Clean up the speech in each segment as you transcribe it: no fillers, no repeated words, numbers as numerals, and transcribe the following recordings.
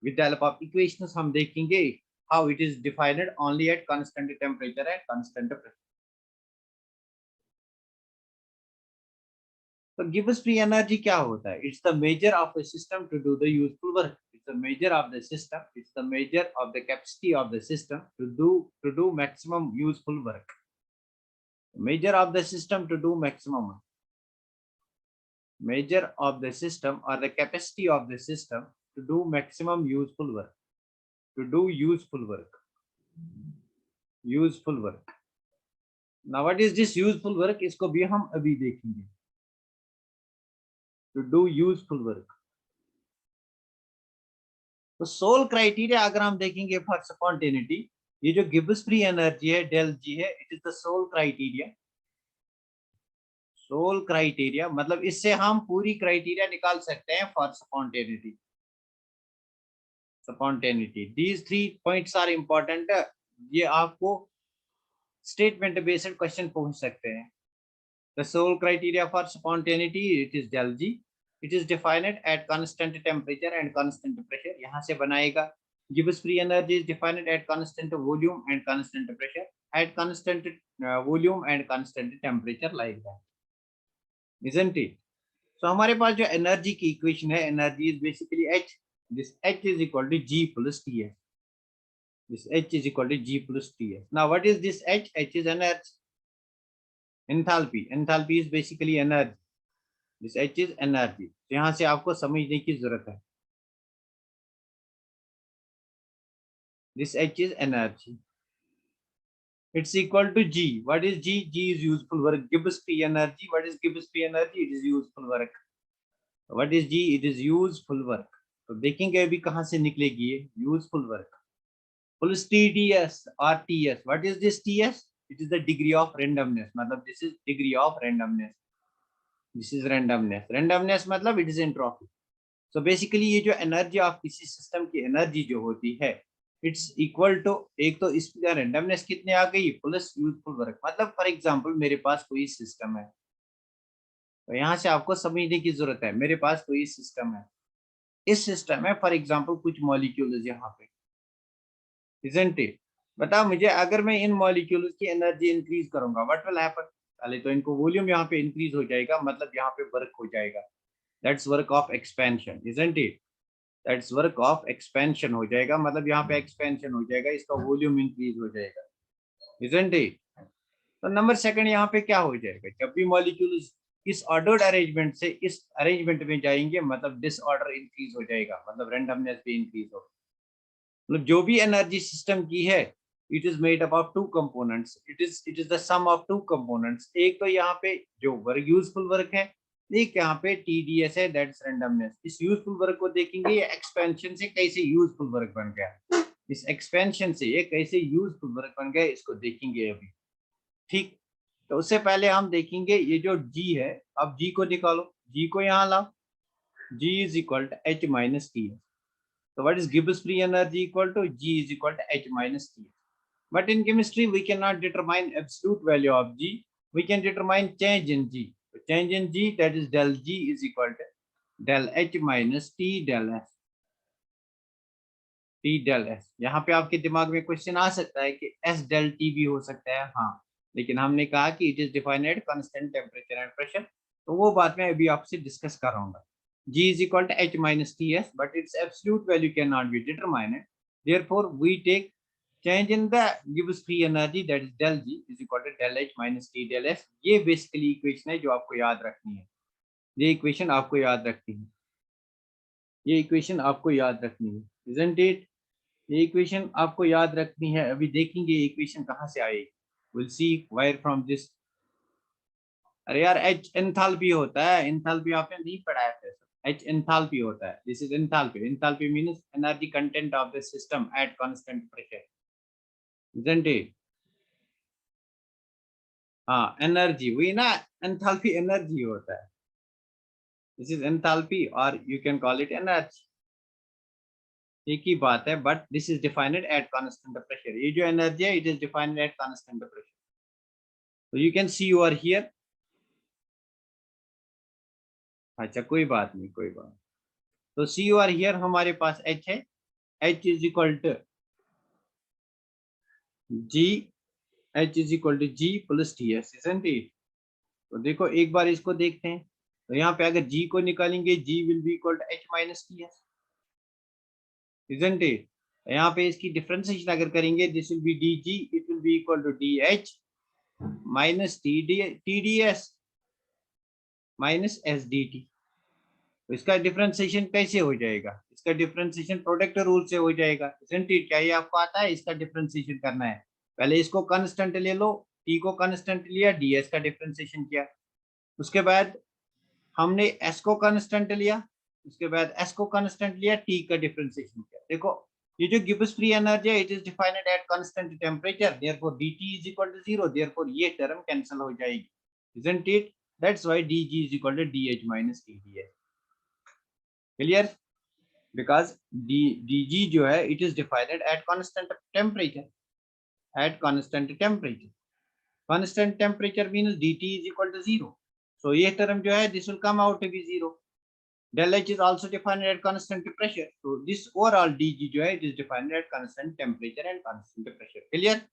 with the help of equations हम देखेंगे how it is defined only at constant temperature and constant pressure. तो Gibbs free energy क्या होता है? It's the measure of a system to do the useful work. It's the measure of the system. It's the measure of the capacity of the system to do maximum useful work. Measure of the system to do maximum work. Measure of the system or the capacity of the system to do maximum useful work. To do useful work. Useful work. Now what is this useful work? इसको भी हम अभी देखेंगे. To do useful work. तो sole criteria अगर हम देखेंगे for spontaneity, ये जो गिब्स फ्री एनर्जी है डेल जी है, it is the sole criteria. Sole criteria मतलब इससे हम पूरी क्राइटेरिया निकाल सकते हैं for spontaneity. Spontaneity, these 3 points are important. ये आपको स्टेटमेंट बेस्ड क्वेश्चन पूछ सकते हैं. The sole criteria for spontaneity it is del G. It is defined at constant temperature and constant pressure. यहाँ से बनाएगा. Gibbs free energy is defined at constant volume and constant pressure, at constant volume and constant temperature, like that, isn't it? So हमारे पास जो energy की equation है, energy is basically H. This H is equal to G plus Ts. This H is equal to G plus Ts. Now what is this H? H is energy. Enthalpy. Enthalpy is basically energy. This H is energy. तो यहाँ से आपको समझने की जरूरत है. This H is energy. It's equal to G. What is G? G is useful work. Gibbs free energy. What is Gibbs free energy? It is useful work. What is G? It is useful work. तो देखेंगे अभी कहाँ से निकलेगी ये useful work. Plus TDS or TS. What is this TS? It is the degree of randomness. मतलब this is degree of randomness. This is randomness. Randomness मतलब it is entropy. So basically ये जो एनर्जी ऑफ किसी system की energy जो होती है, it's equal to, एक तो इसका रेंडमनेस कितने आ गई प्लस यूजफुल वर्क. मतलब फॉर एग्जांपल मेरे पास कोई सिस्टम है, तो यहाँ से आपको समझने की जरूरत है. मेरे पास कोई सिस्टम है, इस सिस्टम में फॉर एग्जांपल कुछ मॉलिक्यूल्स यहाँ पे, इजंट इट? बताओ मुझे, अगर मैं इन मॉलिक्यूल्स की एनर्जी इंक्रीज करूंगा, व्हाट विल हैपन? पहले तो इनको वॉल्यूम यहाँ पे इंक्रीज हो जाएगा, मतलब यहाँ पे वर्क हो जाएगा. That's work of expansion, isn't it? That's work of expansion हो जाएगा, मतलब यहाँ पे एक्सपेंशन हो जाएगा, इसका वॉल्यूम इंक्रीज हो जाएगा, इजंट इट? तो नंबर सेकंड यहाँ पे क्या हो जाएगा, जब भी मॉलिक्यूल इस ऑर्डर्ड अरेंजमेंट से इस अरेंजमेंट में जाएंगे, मतलब डिसऑर्डर इंक्रीज हो जाएगा, मतलब रैंडमनेस भी इंक्रीज होगा. मतलब जो भी एनर्जी सिस्टम की है, it is made up of 2 components. It is the sum of 2 components. एक तो यहाँ पे जो वर्क यूजफुल वर्क है, एक यहाँ पे TDS है, दैट्स रैंडमनेस. इस यूजफुल वर्क को देखेंगे, ये एक्सपेंशन से कैसे यूजफुल वर्क बन गया, इस एक्सपेंशन से ये कैसे यूजफुल वर्क बन गया, इसको देखेंगे अभी. ठीक, तो उससे पहले हम देखेंगे ये जो G है. अब G को निकालो, G को यहाँ लाओ. G is equal to H minus TS. So what is Gibbs free energy equal to? G is equal to H minus TS. But in chemistry we cannot determine absolute value of G. We can determine change in G. So change in G, that is del G is equal to del H minus T del S. T del S. यहाँ पे आपके दिमाग में question आ सकता है कि S del T भी हो सकता है. हाँ, लेकिन हमने कहा कि it is defined at constant temperature and pressure, तो वो बात मैं अभी आपसे डिस्कस कर रहा हूँ. G is equal to H minus Ts, but its absolute value cannot be determined. Therefore, we take change in the Gibbs free energy, that is del G is equal to del H minus T del S. ये basically equation है जो आपको याद रखनी है. ये equation आपको याद रखनी है. ये इक्वेशन आपको याद रखनी है, isn't it? ये इक्वेशन आपको याद रखनी है. अभी देखेंगे ये इक्वेशन कहाँ से आएगी. We'll see where from this. अरे यार, H एंथैल्पी होता है. एंथैल्पी आपने नहीं पढ़ा है. H enthalpy होता है. This is enthalpy. Enthalpy means energy content of the system at constant pressure, isn't it? हाँ, energy वही ना, enthalpy energy होता है. This is enthalpy or you can call it energy. एक ही बात है, but this is defined at constant pressure. ये जो energy है, it is defined at constant pressure. So you can see over here. अच्छा, कोई बात नहीं, कोई बात. तो see over here हमारे पास H है, H is equal to G, H is equal to G plus Ts, isn't it? तो देखो एक बार इसको देखते हैं, तो यहाँ पे अगर G को निकालेंगे G will be equal to H minus Ts, isn't it? यहाँ पे इसकी डिफरेंशिएशन अगर करेंगे, this will be dg, it will be equal to dh minus tds minus sdt. तो इसका डिफरेंशिएशन कैसे हो जाएगा? इसका डिफरेंशिएशन प्रोडक्ट रूल से हो जाएगा, isn't it? क्या ये आपको आता है? इसका डिफरेंशिएशन करना है, पहले इसको कांस्टेंट ले लो, t को कांस्टेंट लिया, ds का डिफरेंशिएशन किया, उसके बाद हमने s को कांस्टेंट लिया, उसके बाद s को कांस्टेंट लिया, t का डिफरेंशिएशन किया। देखो ये जो गिब्स फ्री एनर्जी है, it is defined at constant temperature, therefore dt is equal to 0, therefore ये टर्म कैंसिल हो जाएगी, isn't it? That's why dg is equal to dh minus tds. Clear? Because dg जो है it is defined at constant temperature, eight constant temperature, constant temperature means dt is equal to 0, so ये term जो है this will come out to be 0. Del H is also defined at constant pressure, so this overall dg जो है it is defined at constant temperature and constant pressure. Clear?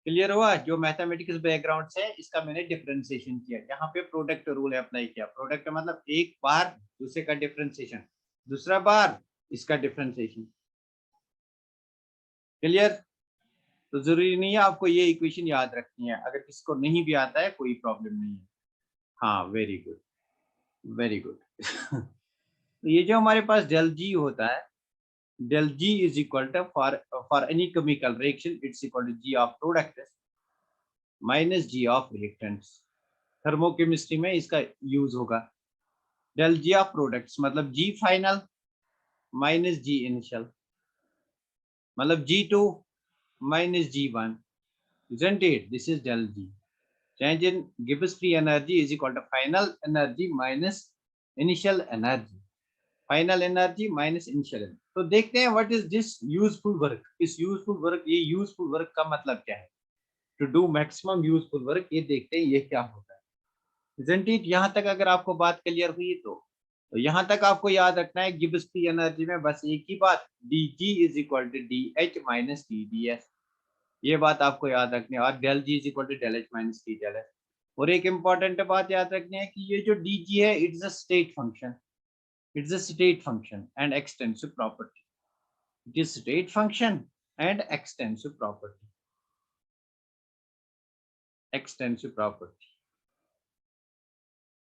Clear हुआ? जो mathematics background से इसका मैंने differentiation किया, यहाँ पे प्रोडक्ट रूल अप्लाई किया। प्रोडक्ट मतलब एक बार दूसरे का डिफरेंशिएशन, दूसरा बार इसका डिफरेंशिएशन। क्लियर? तो जरूरी नहीं है आपको ये इक्वेशन याद रखनी है, अगर किसको नहीं भी आता है कोई प्रॉब्लम नहीं है। हाँ, वेरी गुड, वेरी गुड। तो ये जो हमारे पास डेल जी होता है, del G is equal to for any chemical reaction it's equal to G of product minus G of reactants. Thermochemistry में इसका यूज होगा। del G of products मतलब G final minus G initial, मतलब G2 minus G1, isn't it? This is del G. Change in Gibbs free energy is equal to final energy minus initial energy, final energy minus initial energy. तो देखते हैं what is this useful work. इस useful work, ये useful work का मतलब क्या है? To do maximum useful work, ये देखते हैं ये क्या होता है। Isn't it? यहाँ तक अगर आपको बात क्लियर हुई तो यहाँ तक आपको याद रखना है गिब्स फ्री एनर्जी में बस एक ही बात, dg is equal to dh minus tds, ये बात आपको याद रखनी है, और del G is equal to del H minus T del H. और एक इंपॉर्टेंट बात याद रखनी है कि ये जो dg है it's a state function, it's a state function and extensive property. It is state function and extensive property. Extensive property.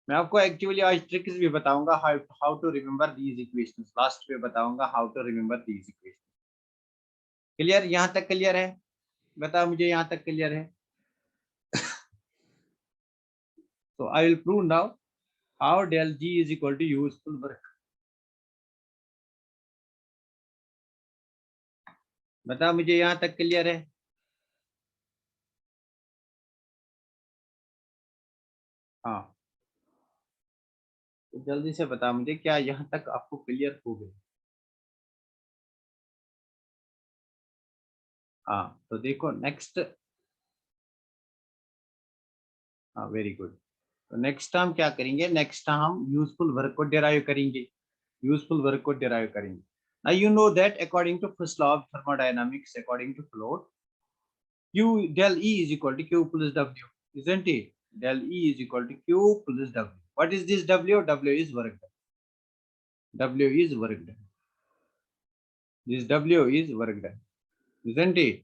मैं आपको एक्चुअली आज ट्रिक्स भी बताऊंगा how to remember these equations, last में बताऊंगा how to remember these equations. Clear? यहाँ तक clear है? बताओ मुझे, यहाँ तक क्लियर है? So I will prove now how del G is equal to useful work. बताओ मुझे, यहाँ तक क्लियर है? हाँ, तो जल्दी से बताओ मुझे, क्या यहाँ तक आपको क्लियर हो गया? हाँ, तो देखो नेक्स्ट, हाँ वेरी गुड। तो नेक्स्ट हम क्या करेंगे? नेक्स्ट हम यूजफुल वर्क को डिराइव करेंगे, यूजफुल वर्क को डिराइव करेंगे। Now you know that according to first law of thermodynamics, according to flow, Q del E is equal to Q plus W, isn't it? Del E is equal to Q plus W. What is this W? W is work done. W is work done. This W is work done, isn't it?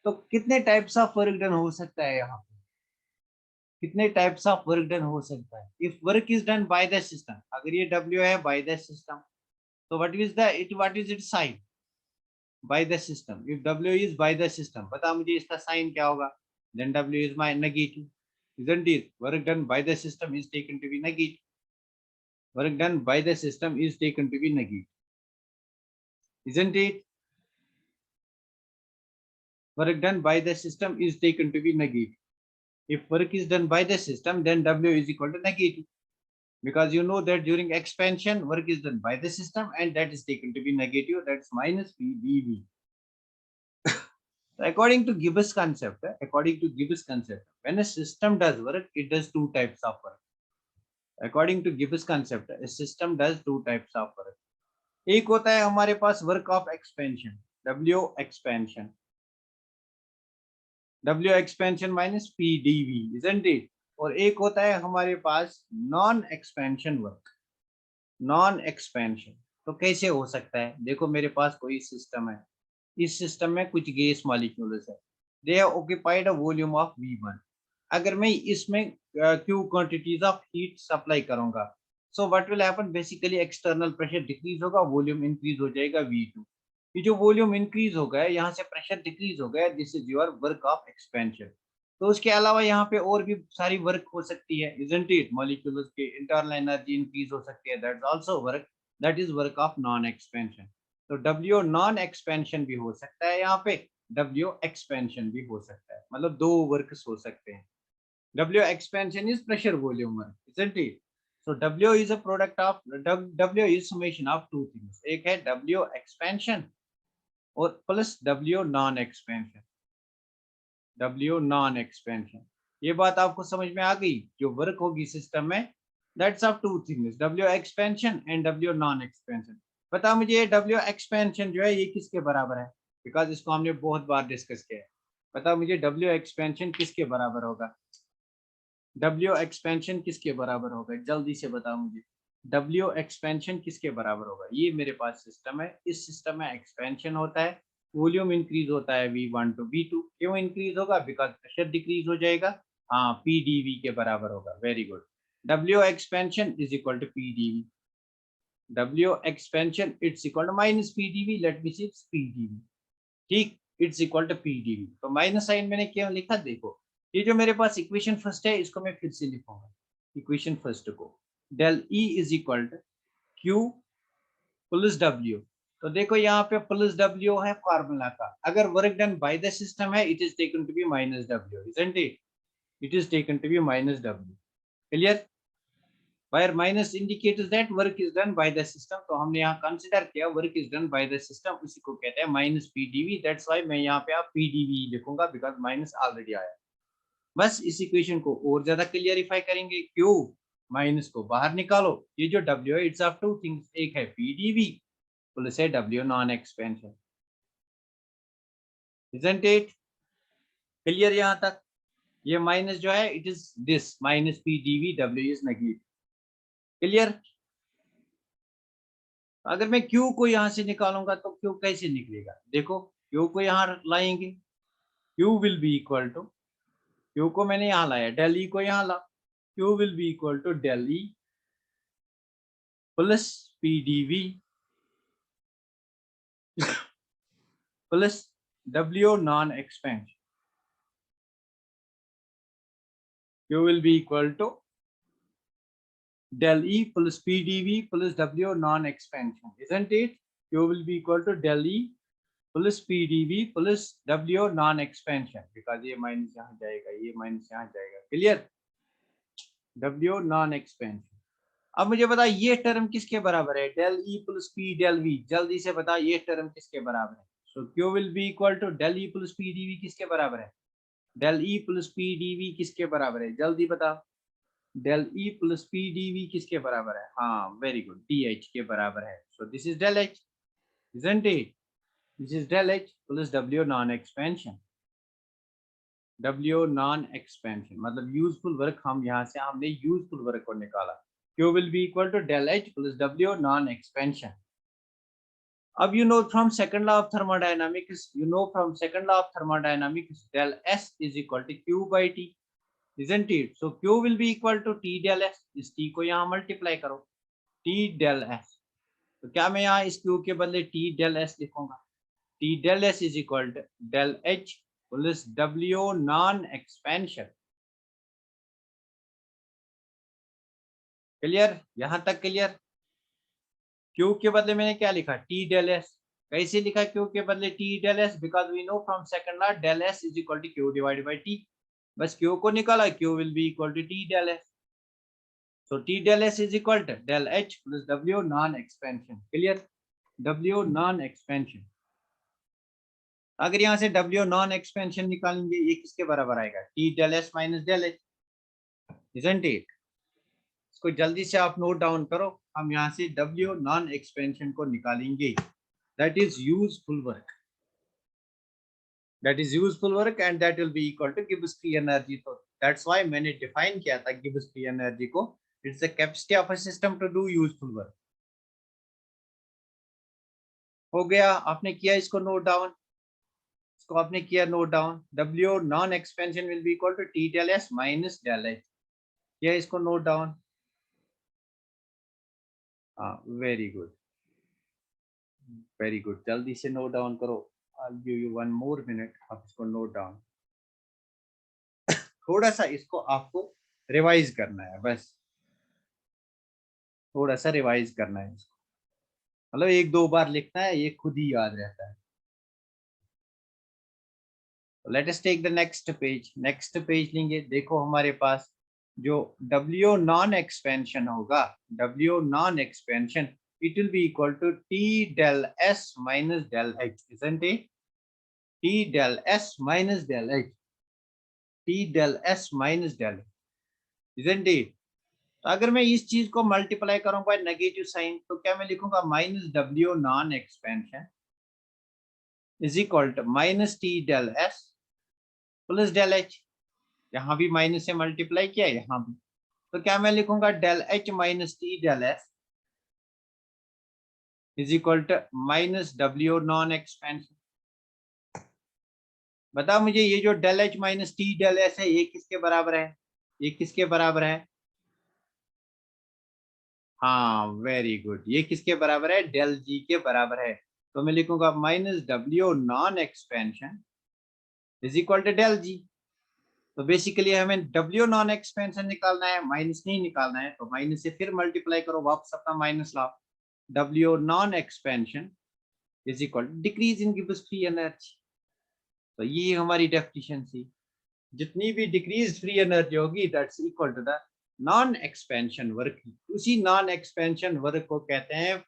तो कितने types of work done हो सकता है यहाँ पे? कितने types of work done हो सकता है? If work is done by the system, अगर ये W है bye the system, so what is its sign? By the system. If W is by the system, बता मुझे इसका साइन क्या होगा? Then W is my negative, isn't it? Work done by the system is taken to be negative. Work done by the system is taken to be negative, isn't it? Work done by the system is taken to be negative. If work is done by the system, then W is equal to negative, because you know that during expansion work is done by the system and that is taken to be negative, that's minus P dV. According to Gibbs concept, when a system does work, it does two types of work. According to Gibbs concept, a system does two types of work. एक होता है हमारे पास work of expansion, W expansion, W expansion minus P DV, isn't it. और एक होता है हमारे पास non expansion work, non expansion. तो कैसे हो सकता है, देखो मेरे पास कोई सिस्टम है, इस सिस्टम में कुछ गैस मॉलिक्यूल्स है, they have occupied a volume of V1। अगर मैं इसमें Q quantities of heat supply करूंगा, so what will happen, basically external pressure decrease होगा, वॉल्यूम इंक्रीज हो जाएगा V2। ये जो वॉल्यूम इंक्रीज हो गया है, यहाँ से प्रेशर डिक्रीज हो गया, this is your work of expansion. तो उसके अलावा यहाँ पे और भी सारी वर्क हो सकती है, इजंट इट, मॉलिक्यूल्स के इंटरनल एनर्जी इंक्रीज हो सकती है, that's also work, that is work of non expansion. तो डब्ल्यू नॉन एक्सपेंशन भी हो सकता है, यहाँ पे डब्ल्यू एक्सपेंशन भी हो सकता है, मतलब दो वर्क्स हो सकते हैं। W expansion is pressure volume work, isn't it. So W is a product of, W is summation of two things, एक है डब्ल्यू एक्सपेंशन और plus W non expansion, W non expansion. ये बात आपको समझ में आ गई, जो वर्क होगी सिस्टम में, that's of two things, W expansion and W non expansion. बता मुझे ये डब्ल्यू एक्सपेंशन जो है ये किसके बराबर है, बिकॉज इसको हमने बहुत बार डिस्कस किया है। बता मुझे डब्ल्यू एक्सपेंशन किसके बराबर होगा, डब्ल्यू एक्सपेंशन किसके बराबर होगा, जल्दी से बताओ मुझे, डब्ल्यू एक्सपेंशन किसके बराबर होगा। ये मेरे पास सिस्टम है, इस सिस्टम में एक्सपेंशन होता है, वॉल्यूम इंक्रीज होता है V1 टू V2, क्यों इंक्रीज होगा, बिकॉज प्रेशर डिक्रीज हो जाएगा, हाँ PdV के बराबर होगा, very good. W expansion is equal to PdV, W expansion it's equal to minus PdV, let me see PdV, ठीक, इट्स इक्वल टू PdV। तो माइनस साइन मैंने क्यों लिखा, देखो ये जो मेरे पास इक्वेशन फर्स्ट है, इसको मैं फिर से लिखूंगा, इक्वेशन फर्स्ट को, del E is equal to Q plus W। तो देखो यहाँ पे प्लस W है फार्मूला का, अगर work done by the system है, it is taken to be minus W, isn't it, it is taken to be minus W, clear, where minus indicates that work is done by the system। तो हमने यहाँ consider किया work is done by the system, उसी को कहते हैं minus PdV, that's why मैं यहाँ पे आप PdV लिखूंगा, बिकॉज माइनस ऑलरेडी आया। बस इस इक्वेशन को और ज्यादा क्लियरिफाई करेंगे, क्यों, माइनस को बाहर निकालो, ये जो W है इट्स ऑफ टू थिंग्स, एक है PdV प्लस है W non expansion, isn't it, clear यहाँ तक। ये माइनस जो है it is this minus PdV, W is negative, clear. अगर मैं Q को यहाँ से निकालूंगा तो Q कैसे निकलेगा, देखो Q को यहाँ लाएंगे, Q will be equal to, Q को मैंने यहाँ लाया, डेल E को यहाँ ला, Q will be equal to del E plus PdV plus W non expansion, Q will be equal to del E plus PdV plus W non expansion, isn't it? Q will be equal to del E plus PdV plus W non expansion, because ये minus यहाँ जाएगा, ये minus यहाँ जाएगा, clear, W non expansion। अब मुझे बता ये टर्म किसके बराबर है, del E plus P del V, जल्दी से बता ये टर्म किसके बराबर है। So Q will be equal to del E plus PdV किसके बराबर है, डेल E प्लस PdV किसके बराबर है, जल्दी बता, डेल E प्लस PdV किसके बराबर है, हाँ वेरी गुड, DH के बराबर है। So this is del H, isn't it? This is del H plus W non expansion, W non expansion मतलब यूजफुल वर्क, हम यहाँ से हमने यूजफुल वर्क को निकाला, Q will be equal to del H plus W non expansion। अब you know from second law of thermodynamics, you know from second law of thermodynamics, del S is equal to Q by T, isn't it? So Q will be equal to T del S, इस T को यहाँ multiply करो, T del S, तो क्या मैं यहाँ इस Q के बदले T del S लिखूंगा, T del S is equal to del H plus W non expansion, clear, यहां तक क्लियर। Q के बदले मैंने क्या लिखा, T del S, कैसे लिखा Q के बदले T del S, because we know from second law del S is equal to Q divided by T, बस Q को निकाला, Q will be equal to T del S, so T del S is equal to del H plus W non expansion, clear, W non expansion। अगर यहाँ से W non expansion निकालेंगे, ये किसके बराबर आएगा, T del S minus del H, isn't it? इसको जल्दी से आप नोट डाउन करो, हम यहाँ से W नॉन एक्सपेंशन को निकालेंगे, that is useful work, that is useful work and that will be equal to Gibbs free energy. तो that's why मैंने define किया था Gibbs free energy को, it's the capacity of a system to do useful work. हो गया, आपने किया इसको नोट डाउन, इसको आपने किया note down, W non expansion will be equal to T del S minus del H, किया इसको नोट डाउन? हाँ, वेरी गुड, वेरी गुड, जल्दी से नोट डाउन करो, I'll give you one more minute, आप इसको नोट डाउन, थोड़ा सा इसको आपको रिवाइज करना है, बस थोड़ा सा रिवाइज करना है इसको, मतलब एक दो बार लिखना है, ये खुद ही याद रहता है. Let us take the next page, next page लेंगे, देखो हमारे पास जो W नॉन एक्सपेंशन होगा, W non expansion, it will be equal to T del S minus del H, isn't it? T del S minus del H, T del S minus del H, isn't it? तो अगर मैं इस चीज को multiply करूं by negative sign, तो क्या मैं लिखूंगा minus W non expansion is equal to minus T del S plus del H, यहाँ भी माइनस से मल्टीप्लाई किया, यहाँ भी, तो क्या मैं लिखूंगा del H minus T del S is equal to minus W non expansion. बताओ मुझे ये जो del H minus T del S है, ये किसके बराबर है, ये किसके बराबर है? हाँ, वेरी गुड, ये किसके बराबर है? del G के बराबर है. तो मैं लिखूंगा minus W non expansion is equal to del G. तो बेसिकली हमें W नॉन एक्सपेंशन निकालना है, माइनस नहीं निकालना है, तो माइनस से फिर मल्टीप्लाई करो, वापस अपना माइनस लाओ. W non expansion is equal to decrease in Gibbs free energy. तो ये हमारी डेफिनेशन थी, जितनी भी डिक्रीज फ्री एनर्जी होगी that's equal to the non expansion work. उसी नॉन एक्सपेंशन वर्क को कहते हैं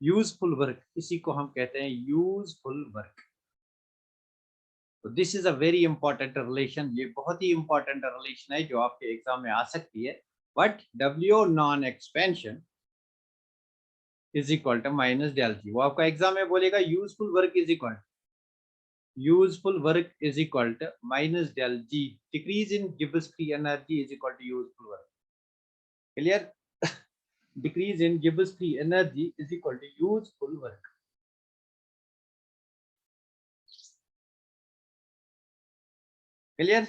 यूजफुल वर्क, इसी को हम कहते हैं यूजफुल वर्क. तो this is a very important relation, ये बहुत ही इंपॉर्टेंट रिलेशन है जो आपके एग्जाम में आ सकती है. But W non expansion is equal to minus del G, वो आपका एग्जाम में बोलेगा useful work is equal, useful work is equal to minus del G, decrease in Gibbs free energy is equal to useful work. Clear? Decrease in Gibbs free energy is equal to useful work. Clear?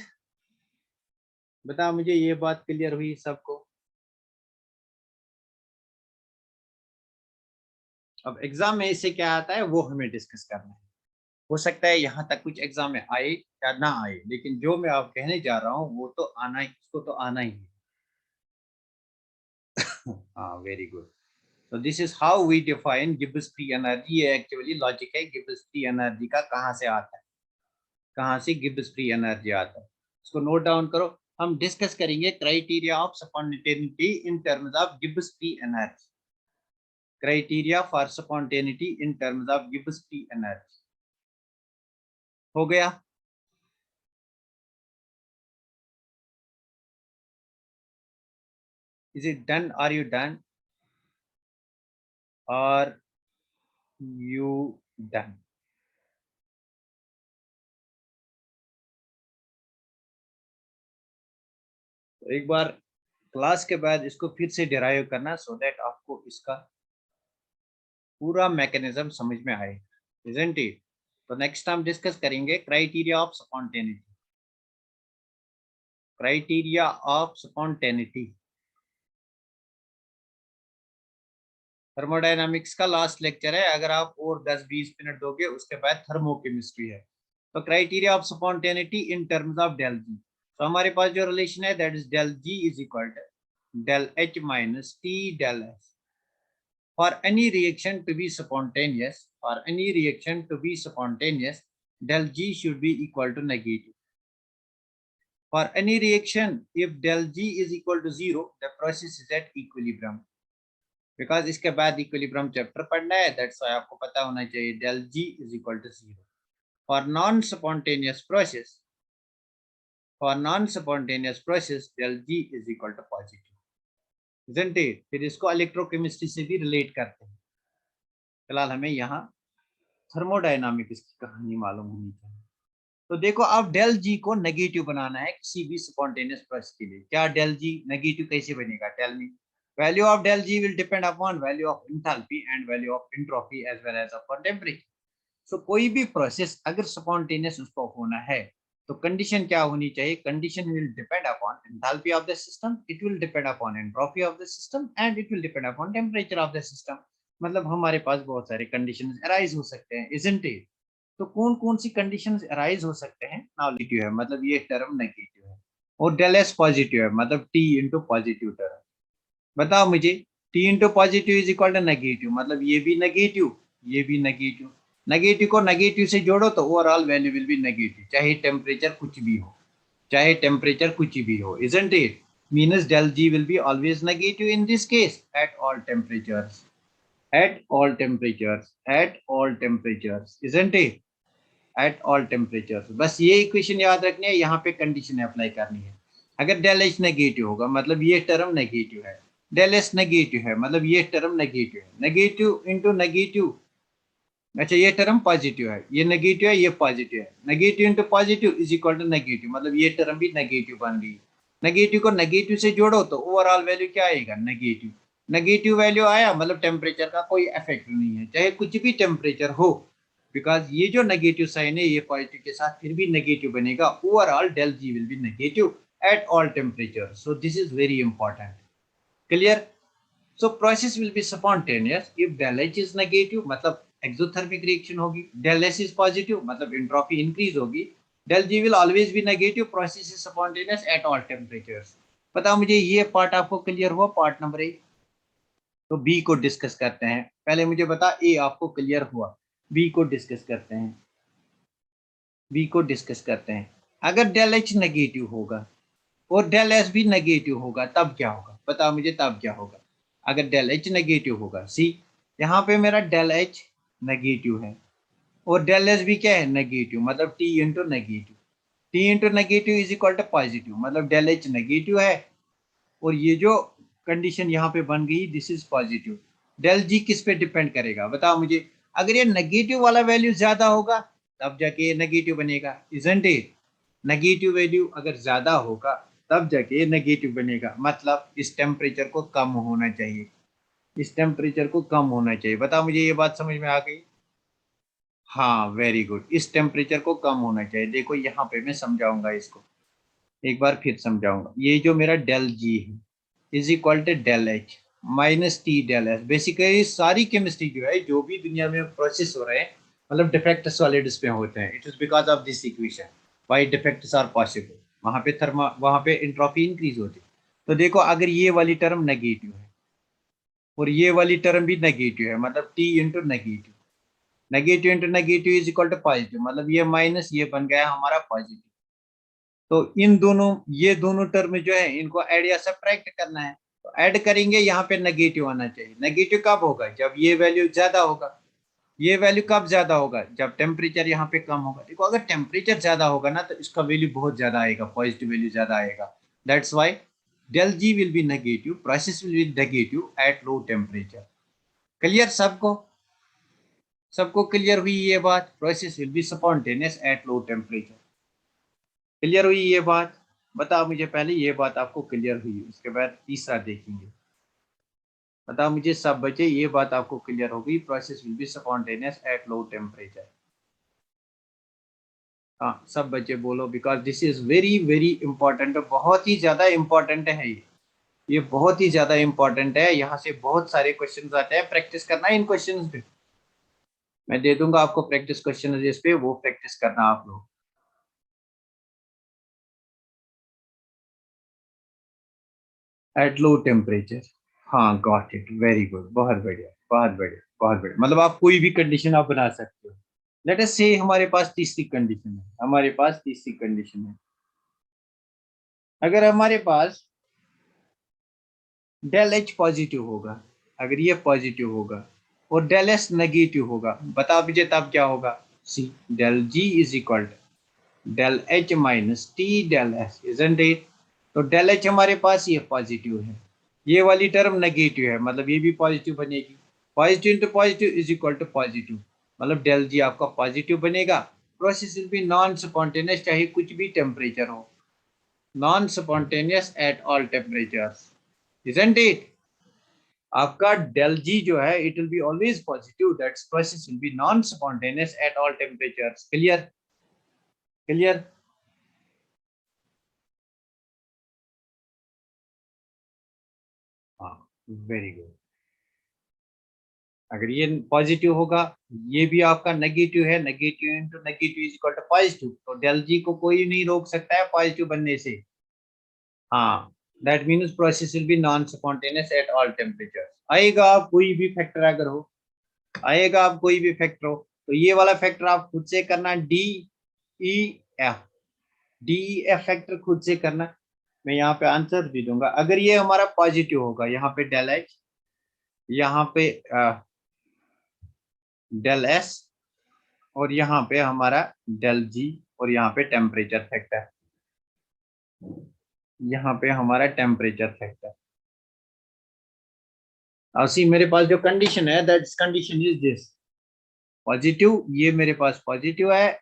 बताओ मुझे, ये बात clear हुई सबको? अब exam में इससे क्या आता है वो हमें डिस्कस करना है. हो सकता है यहाँ तक कुछ एग्जाम में आए या ना आए, लेकिन जो मैं आप कहने जा रहा हूँ वो तो आना ही, उसको तो आना ही है. हाँ, very good. So this is how we define Gibbs free energy. ये एक्चुअली लॉजिक है Gibbs free energy का, कहाँ से आता है, कहाँ से Gibbs free energy आता है, इसको नोट डाउन करो. हम डिस्कस करेंगे criteria of spontaneity in terms of Gibbs free energy, criteria for spontaneity in terms of Gibbs free energy. हो गया? Is it done? Are you done? Are you done? तो एक बार क्लास के बाद इसको फिर से डिराइव करना, सो दैट आपको इसका पूरा मैकेनिज्म समझ में आए, isn't it? तो नेक्स्ट हम डिस्कस करेंगे criteria of spontaneity, criteria of spontaneity. Thermodynamics का लास्ट लेक्चर है, अगर आप और 10-20 मिनट दोगे उसके बाद थर्मोकेमिस्ट्री है. तो criteria of spontaneity in terms of del G. तो हमारे पास जो रिलेशन है that is del G is equal to del H minus T del S. For any reaction to be spontaneous, for any reaction to be spontaneous, del G should be equal to negative. For any reaction, if del G is equal to 0, the process is at equilibrium. Because इसके बाद equilibrium chapter पढ़ना है, that's why आपको पता होना चाहिए del G is equal to 0. For non-spontaneous process, del G is equal to positive. isn't it? फिर इसको इलेक्ट्रोकेमिस्ट्री से भी रिलेट करते हैं। फिलहाल हमें यहाँ थर्मोडायनामिक्स की कहानी मालूम होनी चाहिए। तो देखो अब डेल जी को नेगेटिव बनाना है किसी भी स्पॉन्टेनियस प्रोसेस के लिए। क्या डेल जी नेगेटिव कैसे बनेगा? Tell me. Value of del G will depend upon value of enthalpy and value of entropy as well as upon temperature. So कोई भी प्रोसेस अगर स्पॉन्टेनियस उसको होना है तो कंडीशन क्या होनी चाहिए? Condition will depend upon enthalpy of the system, it will depend upon entropy of the system and it will depend upon temperature of the system. मतलब हमारे पास बहुत सारे कंडीशंस अराइज हो सकते हैं, इजंट इट? तो कौन कौन सी कंडीशंस अराइज हो सकते हैं? नाउ नेगेटिव है मतलब ये टर्म नेगेटिव है, और डेल एस पॉजिटिव है मतलब टी इंटू पॉजिटिव टर्म। बताओ मुझे, T into positive is equal to negative, मतलब ये भी नेगेटिव, ये भी नेगेटिव। नेगेटिव को नेगेटिव से जोड़ो तो overall value will be negative, चाहे टेम्परेचर कुछ भी हो, चाहे टेम्परेचर कुछ भी हो, isn't it? Means del G will be always negative in this case at all temperatures, at all temperatures, at all temperatures, isn't it? At all temperatures। बस ये इक्वेशन याद रखनी है, यहाँ पे कंडीशन अप्लाई करनी है। अगर डेल एच नेगेटिव होगा मतलब ये टर्म नेगेटिव है, डेल एस नेगेटिव है मतलब ये टर्म नेगेटिव है, नेगेटिव इंटू नेगेटिव, अच्छा ये टर्म पॉजिटिव है, ये नेगेटिव है, ये पॉजिटिव है, negative into positive is equal to negative, मतलब ये टर्म भी नेगेटिव बन गई। नेगेटिव को नेगेटिव से जोड़ो तो ओवरऑल वैल्यू क्या आएगा? नेगेटिव। नेगेटिव वैल्यू आया मतलब टेम्परेचर का कोई इफेक्ट नहीं है, चाहे कुछ भी टेम्परेचर हो, बिकॉज ये जो नेगेटिव साइन है ये पॉजिटिव के साथ फिर भी नेगेटिव बनेगा। Overall del G will be negative at all temperature. So this is very important. Clear? So process will be spontaneous if del H is negative, मतलब exothermic reaction होगी, del S is positive, मतलब entropy increase होगी, del G will always be negative, process is spontaneous at all temperatures। बताओ मुझे ये part आपको clear हुआ? Part number A. तो बी को डिस्कस करते हैं। पहले मुझे बता ए आपको क्लियर हुआ, बी को डिस्कस करते हैं। बी को डिस्कस करते हैं। अगर डेल एच नेगेटिव होगा और डेल एस भी नेगेटिव होगा तब क्या होगा? बताओ मुझे तब क्या होगा अगर डेल एच नेगेटिव होगा? सी, यहाँ पे मेरा डेल एच नेगेटिव है और डेल एस भी क्या है? नेगेटिव, मतलब T into negative. T into negative is equal to positive, मतलब डेल एच नेगेटिव है और ये जो कंडीशन यहाँ पे बन गई this is positive. Del G किस पे डिपेंड करेगा? बताओ मुझे। अगर ये नेगेटिव वाला वैल्यू ज्यादा होगा तब जाके ये नेगेटिव बनेगा, इजंट इट? नेगेटिव वैल्यू अगर ज्यादा होगा तब जाके ये नेगेटिव बनेगा, मतलब इस टेम्परेचर को कम होना चाहिए, इस टेम्परेचर को कम होना चाहिए। बताओ मुझे ये बात समझ में आ गई? हाँ वेरी गुड, इस टेम्परेचर को कम होना चाहिए। देखो यहाँ पे मैं समझाऊंगा इसको, एक बार फिर समझाऊंगा। ये जो मेरा डेल जी है is equal to del H minus T del S. Basically सारी केमिस्ट्री जो है, जो भी दुनिया में प्रोसेस हो रहे हैं, मतलब डिफेक्ट सॉलिड्स पे होते हैं, it is because of this equation why defects are possible. वहां पे एंट्रोपी इंक्रीज होती है। तो देखो अगर ये वाली टर्म नेगेटिव है और ये वाली टर्म भी नेगेटिव है, मतलब T into negative, negative into negative is equal to positive, मतलब ये माइनस ये बन गया हमारा पॉजिटिव। तो इन दोनों, ये दोनों टर्म जो है इनको ऐड या सब्ट्रैक्ट करना है, तो ऐड करेंगे, यहाँ पे नेगेटिव आना चाहिए। नेगेटिव कब होगा? जब ये वैल्यू ज्यादा होगा। ये वैल्यू कब ज्यादा होगा? जब टेम्परेचर यहाँ पे कम होगा। देखो अगर टेम्परेचर ज्यादा होगा ना तो इसका वैल्यू बहुत ज्यादा आएगा, पॉजिटिव वैल्यू ज्यादा आएगा। That's why del G will be negative, process will be negative at low temperature. Clear सबको? सबको क्लियर हुई ये बात? Process will be spontaneous at low temperature. Clear हुई ये बात? बताओ मुझे पहले ये बात आपको क्लियर हुई, उसके बाद तीसरा देखेंगे। बताओ मुझे सब बच्चे, ये बात आपको क्लियर हो गई? Process will be spontaneous at low temperature. हाँ सब बच्चे बोलो, because this is very very important, बहुत ही ज्यादा इंपॉर्टेंट है ये बहुत ही ज्यादा इंपॉर्टेंट है। यहाँ से बहुत सारे क्वेश्चन आते हैं, प्रैक्टिस करना है इन क्वेश्चन पे। मैं दे दूंगा आपको प्रैक्टिस क्वेश्चन इस पे, वो प्रैक्टिस करना आप लोग। एट लो टेम्परेचर, हाँ गॉट इट, वेरी गुड, बहुत बढ़िया बहुत बढ़िया बहुत बढ़िया। मतलब आप कोई भी कंडीशन आप बना सकते हो। लेट अस से हमारे पास तीसरी कंडीशन है, हमारे पास तीसरी कंडीशन है। अगर हमारे पास डेल एच पॉजिटिव होगा, अगर ये पॉजिटिव होगा और डेल एस नेगेटिव होगा, बता मुझे तब क्या होगा? See, del G is equal to del H minus T del S, isn't it? तो डेल एच हमारे पास ये पॉजिटिव है ये वाली टर्म नेगेटिव है, मतलब ये भी पॉजिटिव बनेगी। Positive into positive is equal to positive, मतलब डेल जी आपका पॉजिटिव बनेगा। Process will be non spontaneous, चाहे कुछ भी टेम्परेचर हो, non spontaneous at all temperatures, isn't it? आपका डेल जी जो है it will be always positive, that's process will be non spontaneous at all temperatures. Clear? Clear? हाँ, very good. अगर ये पॉजिटिव होगा, ये भी आपका नेगेटिव है, negative into negative is equal to positive, तो डेल जी को कोई नहीं रोक सकता है पॉजिटिव बनने से। हाँ, that means process will be non spontaneous at all temperature. आएगा आप कोई भी फैक्टर अगर हो, आएगा आप कोई भी फैक्टर हो, तो ये वाला फैक्टर आप खुद से करना, D E F, D E F factor खुद से करना। मैं यहाँ पे आंसर भी दूंगा। अगर ये हमारा पॉजिटिव होगा, यहाँ पे डेल एच, यहाँ पे डेल एस, और यहाँ पे हमारा डेल जी, और यहाँ पे टेम्परेचर फैक्टर, यहाँ पे हमारा टेम्परेचर फैक्टर। अब सी मेरे पास जो कंडीशन है, that condition is this, positive, ये मेरे पास पॉजिटिव है,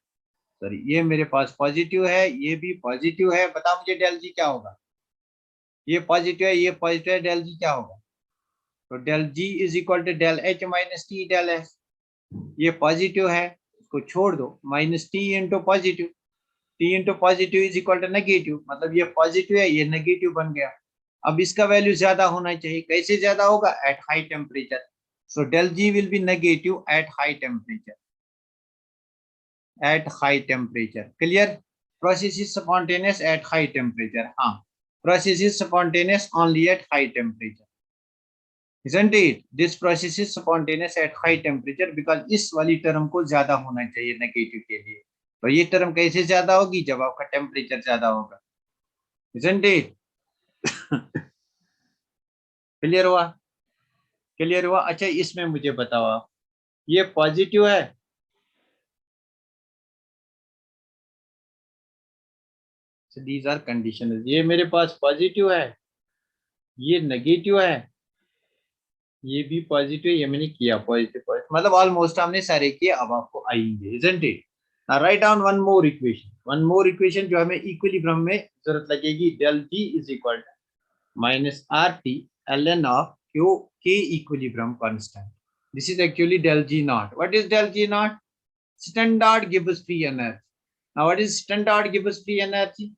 सॉरी ये मेरे पास पॉजिटिव है, ये भी पॉजिटिव है। बता मुझे डेल जी क्या होगा? ये पॉजिटिव है, ये पॉजिटिव है, डेल जी क्या होगा? तो del G is equal to del H minus T del S. ये पॉजिटिव है, इसको छोड़ दो, minus T into positive, T into positive is equal to negative, मतलब ये पॉजिटिव है, ये नेगेटिव बन गया। अब इसका वैल्यू ज्यादा होना चाहिए, कैसे ज्यादा होगा? At high temperature, so del G will be negative at high temperature, at high temperature. Clear? Process is spontaneous at high temperature, हाँ, process is spontaneous only at high temperature, isn't it? This process is spontaneous at high temperature because इस वाली term को ज्यादा होना चाहिए negative के लिए। तो ये टर्म कैसे ज्यादा होगी? जब आपका टेम्परेचर ज्यादा होगा, isn't it? क्लियर हुआ? क्लियर हुआ? अच्छा, इसमें मुझे बताओ आप, ये पॉजिटिव है, दीज आर कंडीशन, ये मेरे पास पॉजिटिव है, ये नेगेटिव है, ये भी पॉजिटिव, ये मैंने किया पॉजिटिव पॉजिटिव, मतलब ऑलमोस्ट हमने सारे किए, अब आपको आएंगे, isn't it? Write down one more equation, one more equation जो हमें इक्विलिब्रियम में जरूरत लगेगी, del G is equal to minus R T L N of Q K equilibrium constant. This is actually del G nought. What is del G nought? Standard Gibbs free energy. Now what is standard Gibbs free energy?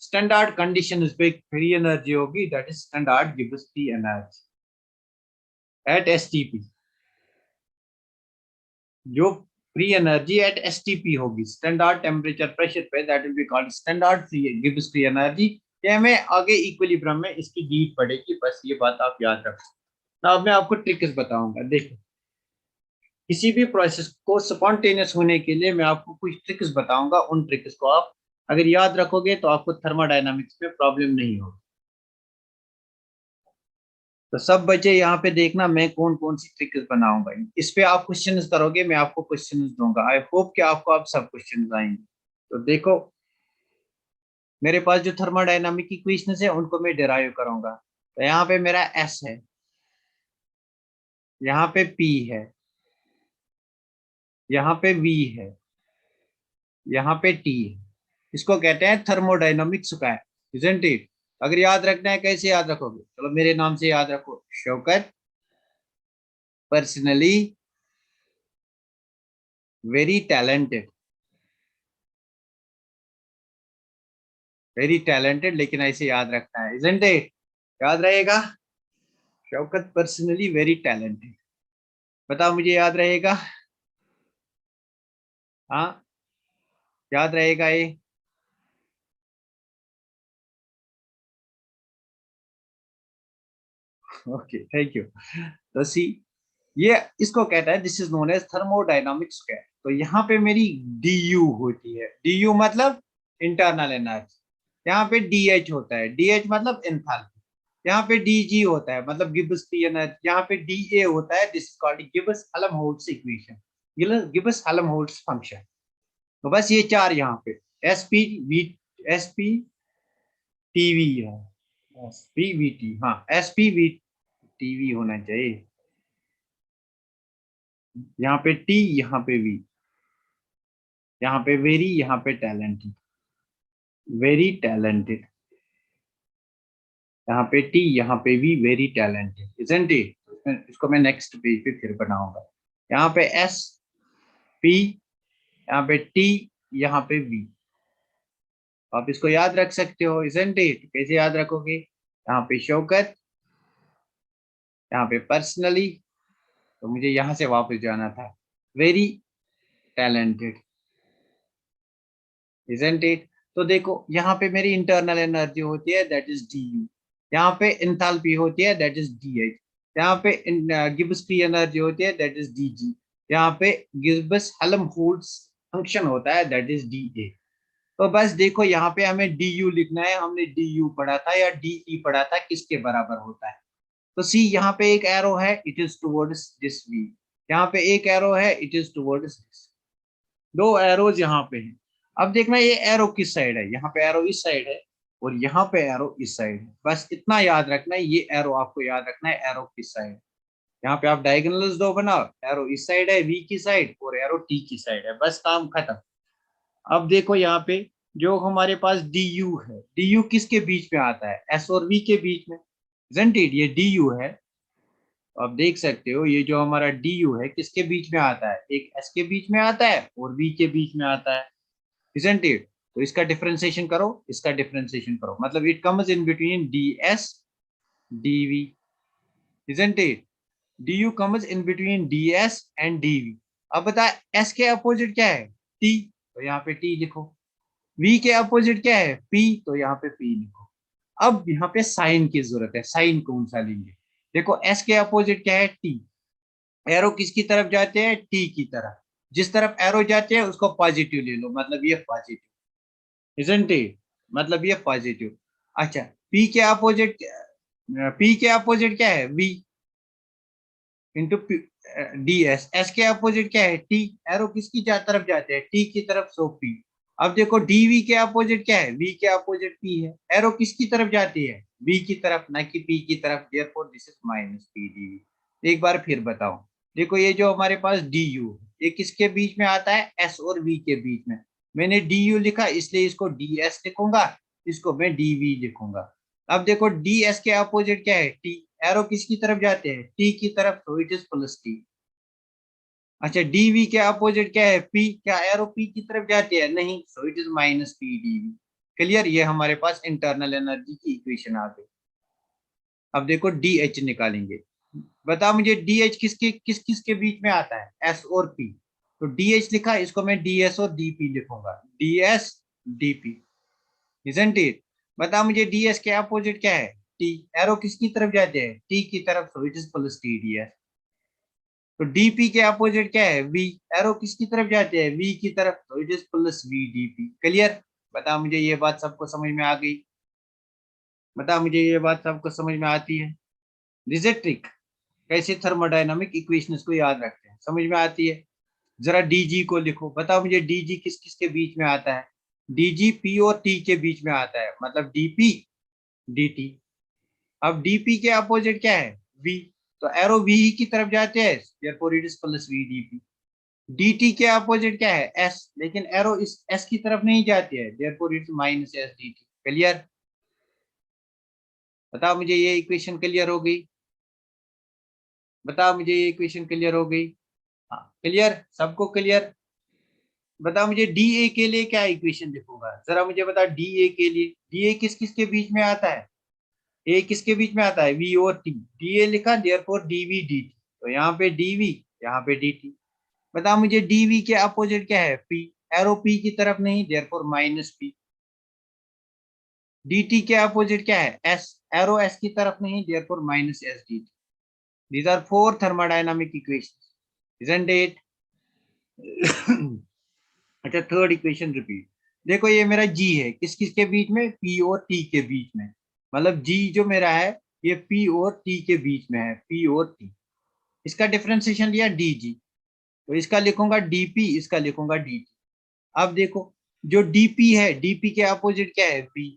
Standard condition पे free energy होगी, that is standard Gibbs free energy at STP. जो free energy at STP होगी, standard temperature pressure पे, that will be called standard free Gibbs free energy. ये हमें आगे equilibrium में इसकी नीड पड़ेगी, बस ये बात आप याद रखो। ना अब मैं आपको ट्रिक्स बताऊंगा, देखो, किसी भी प्रोसेस को स्पॉन्टेनियस होने के लिए मैं आपको कुछ ट्रिक्स बताऊंगा, उन ट्रिक्स को आप अगर याद रखोगे तो आपको थर्मोडायनामिक्स में प्रॉब्लम नहीं होगी। तो सब बच्चे यहाँ पे देखना, मैं कौन कौन सी ट्रिक्स बनाऊंगा, इस पे आप क्वेश्चंस करोगे, मैं आपको क्वेश्चंस दूंगा, आई होप कि आपको आप सब क्वेश्चंस आएंगे। तो देखो, मेरे पास जो थर्मोडायनामिक की इक्वेशंस है उनको मैं डिराइव करूंगा। तो यहाँ पे मेरा एस है, यहाँ पे पी है, यहाँ पे वी है, यहाँ पे टी है। इसको कहते हैं थर्मोडायनामिक स्क्वायर, इजंट इट? अगर याद रखना है, कैसे याद रखोगे? चलो मेरे नाम से याद रखो, Shaukat, personally very talented, very talented, लेकिन ऐसे याद रखना है, इजंट इट? याद रहेगा? शौकत पर्सनली वेरी टैलेंटेड, बताओ मुझे याद रहेगा? हाँ, याद रहेगा ये? Okay, thank you. तो सी, ये इसको कहता है, this is known as thermodynamic square. तो यहाँ पे मेरी डी यू होती है, डी यू मतलब इंटरनल एनर्जी, यहाँ पे डी एच होता है, डी एच मतलब एंथैल्पी, यहाँ पे डी जी होता है मतलब गिब्स फ्री एनर्जी, यहाँ पे डी ए होता है, this is called Gibbs Helmholtz equation, Gibbs Helmholtz function. तो बस ये चार यहाँ पे S P we, S P T V है, SPVT, हाँ SPVTV होना चाहिए। यहाँ पे T, यहाँ पे V, यहाँ पे वेरी, यहाँ पे टैलेंटेड, वेरी टैलेंटेड, यहाँ पे T, यहाँ पे V, very talented, isn't it? इसको मैं नेक्स्ट पेज पे फिर बनाऊंगा। यहाँ पे SP, यहाँ पे T, यहाँ पे V। आप इसको याद रख सकते हो, इजंट इट? कैसे याद रखोगे? यहाँ पे शौकत, यहाँ पे पर्सनली, तो मुझे यहाँ से वापस जाना था, वेरी टैलेंटेड, इजंट इट? तो देखो यहाँ पे मेरी इंटरनल एनर्जी होती है, दैट इज DU। यहाँ पे इंथैल्पी होती है, दैट इज DH। यहाँ पे गिब्स फ्री एनर्जी होती है, दैट इज DG। यहाँ पे गिब्स हेल्महोल्ट्ज फंक्शन होता है, दैट इज DA। तो बस देखो यहाँ पे हमें DU लिखना है, हमने DU पढ़ा था या DE पढ़ा था, किसके बराबर होता है? तो सी, यहाँ पे एक एरो है, it is towards this V। यहाँ पे एक एरो है, इट इज टुवर्ड्स दिस। दो एरोज यहाँ पे हैं। अब देखना ये एरो किस साइड है, यहाँ पे एरो इस साइड है और यहाँ पे एरो इस साइड है। बस इतना याद रखना है, ये एरो आपको याद रखना है, एरो किस साइड है। यहाँ पे आप डायगोनल्स दो बनाओ, एरो इस साइड है V की साइड और एरो T की साइड है, बस काम खत्म। अब देखो यहाँ पे जो हमारे पास DU है, DU किसके बीच में आता है? S और V के बीच में, isn't it? ये DU है। तो आप देख सकते हो ये जो हमारा DU है किसके बीच में आता है? एक S के बीच में आता है और V के बीच में आता है, isn't it? तो इसका डिफरेंशिएशन करो, इसका डिफरेंशिएशन करो, मतलब it comes in between DS DV, isn't it? DU comes in between DS and DV। अब बता, S के अपोजिट क्या है? T, तो यहाँ पे T लिखो। V के अपोजिट क्या है? P, तो यहाँ पे P लिखो। अब यहाँ पे साइन की जरूरत है, साइन कौन सा लेंगे? देखो S के अपोजिट क्या है? T। एरो किसकी तरफ जाते हैं? T की तरफ। जिस तरफ एरो जाते हैं उसको पॉजिटिव ले लो, मतलब ये पॉजिटिव, isn't it? मतलब ये पॉजिटिव। अच्छा, P के अपोजिट क्या है? V into DS। S के अपोजिट क्या है? T। एरो किसकी तरफ जाते हैं? T की तरफ, सो P। अब देखो DV के अपोजिट क्या है? V के अपोजिट P है। एरो किसकी तरफ जाती है? V की तरफ, ना कि P की तरफ, therefore this is minus P dV। एक बार फिर बताओ, देखो ये जो हमारे पास DU, ये किसके बीच में आता है? S और V के बीच में। मैंने DU लिखा इसलिए इसको DS लिखूंगा, इसको मैं DV लिखूंगा। अब देखो DS के अपोजिट क्या है? T। एरो किसकी तरफ जाते हैं? T की तरफ, तो इट इज प्लस T। अच्छा, DV के अपोजिट क्या है? P। क्या एरो P की तरफ जाती है? नहीं, so it is minus P dV। Clear? ये हमारे पास इंटरनल एनर्जी की इक्वेशन आ गई। अब देखो DH निकालेंगे। बता मुझे DH किस किसके बीच में आता है? S और P। तो DH लिखा, इसको मैं DS और DP लिखूंगा, DS DP, isn't it? बता मुझे DS के अपोजिट क्या है? T। एरो किसकी तरफ जाते हैं? T की तरफ, so it is plus TDS। तो DP के अपोजिट क्या है? V। एरो किसकी तरफ जाते हैं? V की तरफ, तो it is plus VDP। Clear? बता मुझे ये बात सबको समझ में आ गई? बता मुझे ये बात सबको समझ में आती है? दिस इज ट्रिक, कैसे थर्मोडायनामिक इक्वेशंस को याद रखते हैं, समझ में आती है? जरा DG को लिखो, बताओ मुझे DG किस किस के बीच में आता है? DG P और T के बीच में आता है, मतलब DP DT। अब DP के अपोजिट क्या है? V। तो एरो V की तरफ जाते हैं, therefore it is plus VDP। DT के अपोजिट क्या है? S, लेकिन एरो इस S की तरफ नहीं जाती है, therefore it is minus SDT। Clear? बताओ मुझे ये इक्वेशन क्लियर हो गई? बताओ मुझे ये इक्वेशन क्लियर हो गई? हाँ क्लियर, सबको क्लियर? बता मुझे DA के लिए क्या इक्वेशन लिखूंगा, जरा मुझे बता। DA के लिए, DA किस किस के बीच में आता है? A किसके बीच में आता है? V और T। DA लिखा, देयरफॉर DV DT। तो यहाँ पे DV, यहाँ पे DT। बता मुझे DV के अपोजिट क्या है? P। एरो P की तरफ नहीं, देयरफॉर माइनस P। DT के अपोजिट क्या है? S। एरो S की तरफ नहीं, therefore minus SDT। These are four thermodynamic equations, isn't it? अच्छा, थर्ड इक्वेशन रिपीट। देखो ये मेरा G है, किस किस के बीच में? P और T के बीच में, मतलब G जो मेरा है ये P और T के बीच में है, P और T। इसका डिफरेंशिएशन लिया DG, तो इसका लिखूंगा DP, इसका लिखूंगा DT। अब देखो जो DP है, DP के अपोजिट क्या है? P।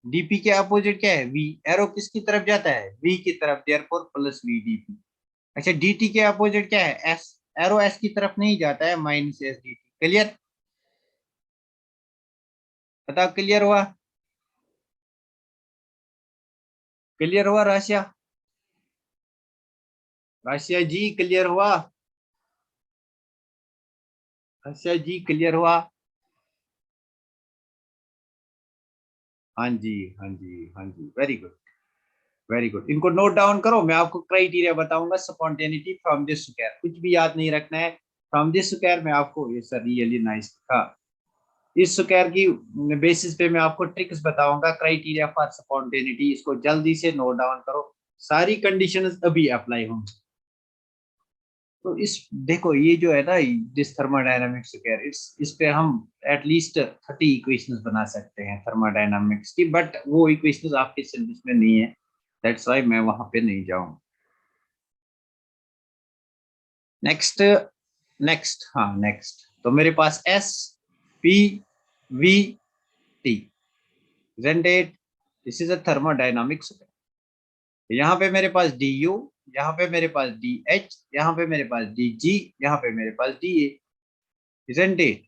डीपी के अपोजिट क्या है, वी। एरो किसकी तरफ जाता है, वी की तरफ, देयरफॉर प्लस वी डीपी। अच्छा, डीटी के अपोजिट क्या है, एस। एरो एस की तरफ नहीं जाता है, माइनस एस डीटी। क्लियर, बताओ क्लियर हुआ, क्लियर हुआ राशिया, राशिया जी क्लियर हुआ, राशिया जी क्लियर हुआ। हाँ जी, हाँ जी, हाँ जी, वेरी गुड, वेरी गुड। इनको नोट डाउन करो, मैं आपको क्राइटेरिया बताऊंगा स्पॉन्टेनिटी फ्रॉम दिस स्क्वायर, कुछ भी याद नहीं रखना है। फ्रॉम दिस स्क्वायर में आपको ये सर रियली नाइस था, इस स्क्वायर की बेसिस पे मैं आपको ट्रिक्स बताऊंगा, क्राइटेरिया फॉर स्पॉन्टेनिटी, इसको जल्दी से नोट डाउन करो, सारी कंडीशंस अभी अप्लाई होंगी। तो इस, देखो ये जो है ना, दिस थर्मोडायनामिक्स स्क्वायर, इस पे हम एटलीस्ट 30 इक्वेशंस बना सकते हैं थर्मोडायनामिक्स की, बट वो इक्वेशंस आपके सिलेबस में नहीं है, दैट्स व्हाई मैं वहां पे नहीं जाऊंगा। नेक्स्ट, नेक्स्ट, हाँ नेक्स्ट, तो मेरे पास एस पी वी टी, जेंडेट, दिस इज अ थर्मोडायनामिक्स। यहाँ पे मेरे पास डी यू, यहाँ पे मेरे पास डी एच, यहाँ पे मेरे पास डी जी, यहाँ पे मेरे पास डी ए, इजंट इट।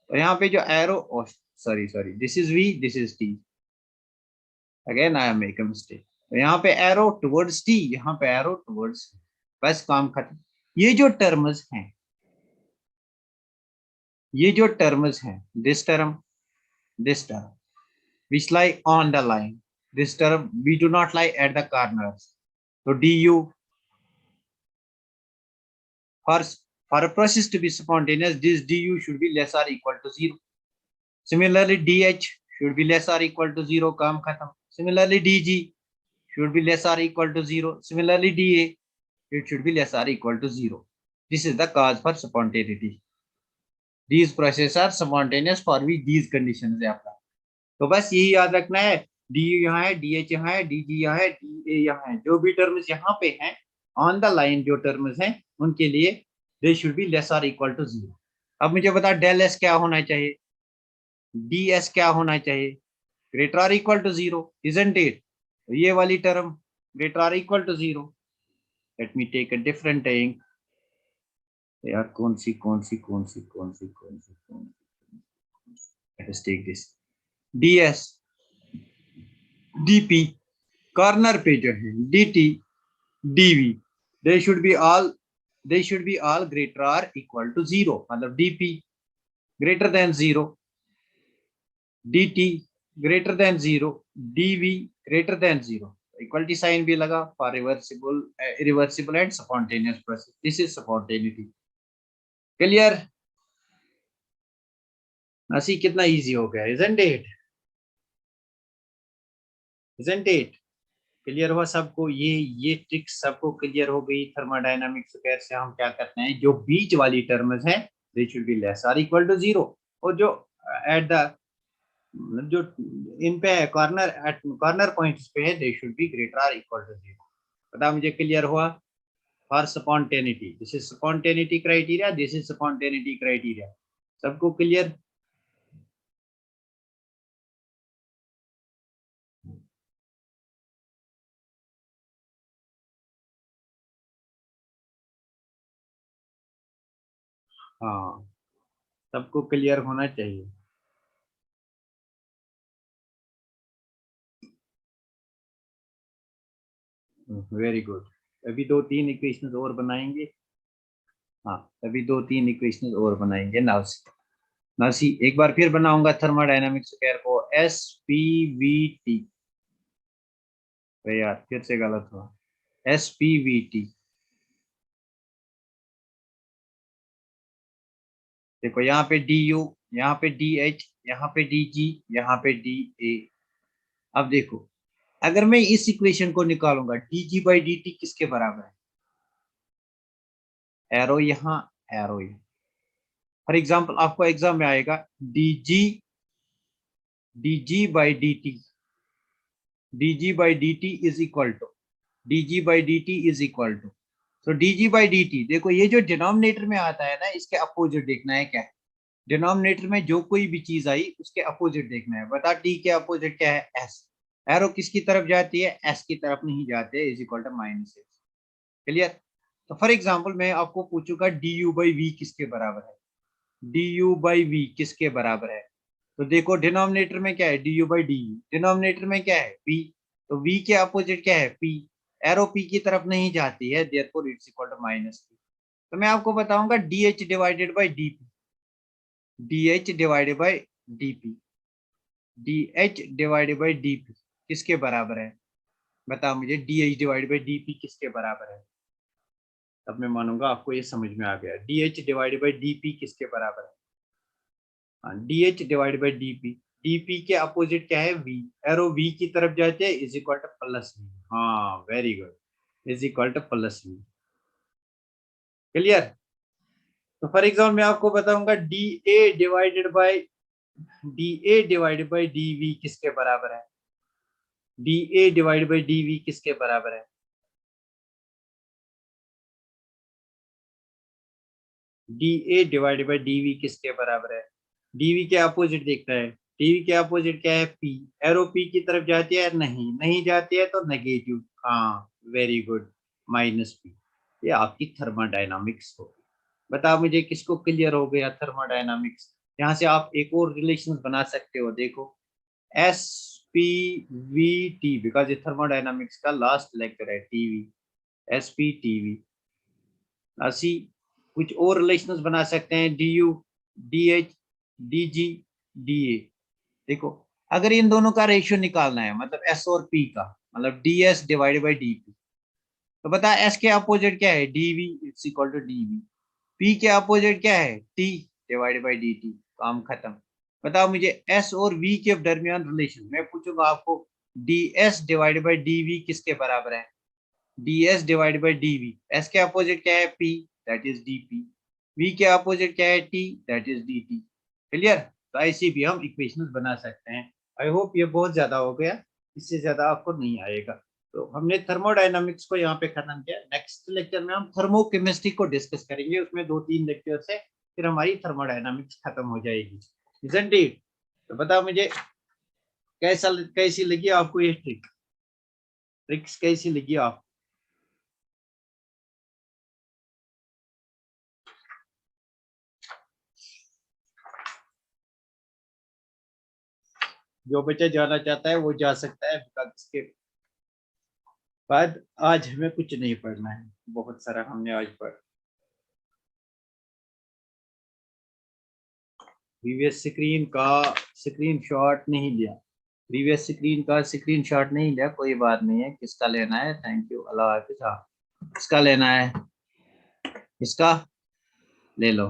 तो यहाँ पे जो arrow, sorry sorry, this is V, this is T, again I am make a mistake. तो यहाँ पे एरो टुवर्ड्स टी, यहाँ पे एरो टुवर्ड्स, बस काम खत्म। ये जो टर्म्स हैं, ये जो टर्म्स हैं, this term, this term which lie on the line, this term we do not lie at the corners, so du, for for a process to be spontaneous, this du should be less or equal to 0. Similarly dh should be less or equal to 0, काम खत्म। Similarly dg should be less or equal to 0. Similarly da, it should be less or equal to 0. This is the cause for spontaneity, these processes are spontaneous for which these conditions है अपना। तो बस यही याद रखना है, D you यहाँ है, डी एच यहाँ है, डी जी यहाँ है, डी ए यहाँ है, जो भी टर्म्स यहाँ पे हैं ऑन द लाइन, जो टर्म्स हैं उनके लिए दे शुड बी लेस और इक्वल टू 0। अब मुझे बता, डेल एस क्या होना चाहिए, डी एस क्या होना चाहिए, ग्रेटर और इक्वल टू 0, इजंट इट। तो ये वाली टर्म ग्रेटर और equal to 0, let me take a different thing, यार कौन सी कौन सी कौन सी कौन सी कौन सी कौन सी, let us take this, D S D P, corner पे जो है dt dv, they should be all, they should be all greater or equal to 0, मतलब dp greater than 0, dt greater than 0, dv greater than 0, equality sign भी लगा for reversible, irreversible and spontaneous process, this is spontaneity। Clear, नसी कितना easy हो गया, isn't it, isn't it? Clear हुआ सबको, ये ट्रिक सबको क्लियर हो गई। थर्मोडायनामिक्स से हम क्या करते हैं, जो बीच वाली टर्म्स हैं दे शुड बी लेस और इक्वल टू 0, और जो एट द, जो इन पे कॉर्नर, एट कॉर्नर पॉइंट्स पे है दे शुड बी ग्रेटर और इक्वल टू 0। पता मुझे क्लियर हुआ, for spontaneity, this is spontaneity criteria, this is spontaneity criteria, सबको क्लियर। हाँ, सबको क्लियर होना चाहिए। वेरी गुड, अभी दो तीन इक्वेशंस और बनाएंगे, हाँ अभी दो तीन इक्वेशंस और बनाएंगे नाउ से। नासी एक बार फिर बनाऊंगा थर्मोडायनामिक स्क्वायर को, एस पी वी टी, यार फिर से गलत हुआ, एस पी वी टी। देखो यहाँ पे डी यू, यहाँ पे डी एच, यहाँ पे डी जी, यहाँ पे डी ए। अब देखो, अगर मैं इस इक्वेशन को निकालूंगा, D G by D T किसके बराबर है, एरो यहाँ, एरो यहाँ। फॉर एग्जाम्पल आपको एग्जाम में आएगा D G by D T, D G by D T is equal to, D G by D T is equal to, तो D G by D T, देखो ये जो denominator में आता है ना, इसके अपोजिट देखना है क्या है, डिनोमिनेटर में जो कोई भी चीज आई उसके अपोजिट देखना है। बता टी के अपोजिट क्या है, एस, एरो किसकी तरफ जाती है, एस की तरफ नहीं जाते, is equal to minus S. Clear. तो फॉर एग्जांपल मैं आपको पूछूंगा डी यू बाई वी किसके बराबर है, डी यू बाई वी किसके बराबर है। तो देखो डिनोमिनेटर में क्या है, D you by D you, denominator में क्या है पी, तो वी के अपोजिट क्या है पी, एरो पी की तरफ नहीं जाती है, therefore it's equal to minus P. तो मैं आपको बताऊंगा D H divided by D P, D H divided by D P, D H divided by D P किसके बराबर है, बताओ मुझे D H divided by D P किसके बराबर है। तब मैं मानूंगा आपको ये समझ में आ गया, D H divided by D P किसके बराबर है। हाँ, D H divide by D P, D P के अपोजिट क्या है वी, एरो वी की तरफ जाते हैं, is equal to plus V. हाँ very good, is equal to plus V. Clear. तो फॉर एग्जाम्पल मैं आपको बताऊंगा D A divided by D V किसके बराबर है, D A divide by D V किसके बराबर है, D A divide by D V किसके बराबर है। डीवी के अपोजिट देखता है, डीवी के अपोजिट क्या है पी, एरो पी की तरफ जाती है, नहीं नहीं जाती है तो नेगेटिव, हाँ वेरी गुड, माइनस पी। ये आपकी थर्मोडायनामिक्स हो गई। बताओ मुझे किसको क्लियर हो गया थर्मोडायनामिक्स। यहाँ से आप एक और रिलेशन बना सकते हो, देखो S P V T, because ये थर्मोडायनामिक्स का लास्ट लेक्चर है, टीवी एस पी टीवी। ऐसी कुछ और रिलेशंस बना सकते हैं, D U D H D G D A. देखो अगर इन दोनों का रेशियो निकालना है, मतलब एस और पी का, मतलब D S divided by D P, तो बता एस के अपोजिट क्या है D V, it's equal to D V, P के अपोजिट क्या है T divided by D T, काम खत्म। बताओ मुझे एस और वी के दरमियान रिलेशन, मैं पूछूंगा आपको D S divided by D V किसके बराबर है, D S divide by D V, S के अपोजिट क्या है P, that is D P, V के अपोजिट क्या है T, that is D T. Clear. तो ऐसी भी हम इक्वेशंस बना सकते हैं। आई होप ये बहुत ज्यादा हो गया, इससे ज्यादा आपको नहीं आएगा। तो हमने थर्मोडायनामिक्स को यहाँ पे खत्म किया, नेक्स्ट लेक्चर में हम थर्मोकेमिस्ट्री को डिस्कस करेंगे, उसमें 2-3 लेक्चर से फिर हमारी थर्मोडायनामिक्स खत्म हो जाएगी। Isn't it. तो बताओ मुझे कैसी लगी आपको ये ट्रिक्स कैसी लगी आपको। जो बच्चा जाना चाहता है वो जा सकता है, इसके बाद आज हमें कुछ नहीं पढ़ना है, बहुत सारा हमने आज पढ़। प्रीवियस स्क्रीन का स्क्रीन शॉट नहीं लिया, प्रीवियस स्क्रीन का स्क्रीन शॉट नहीं लिया, कोई बात नहीं है। किसका लेना है, थैंक यू, अल्लाह हाफिज। हाँ किसका लेना है, इसका ले लो।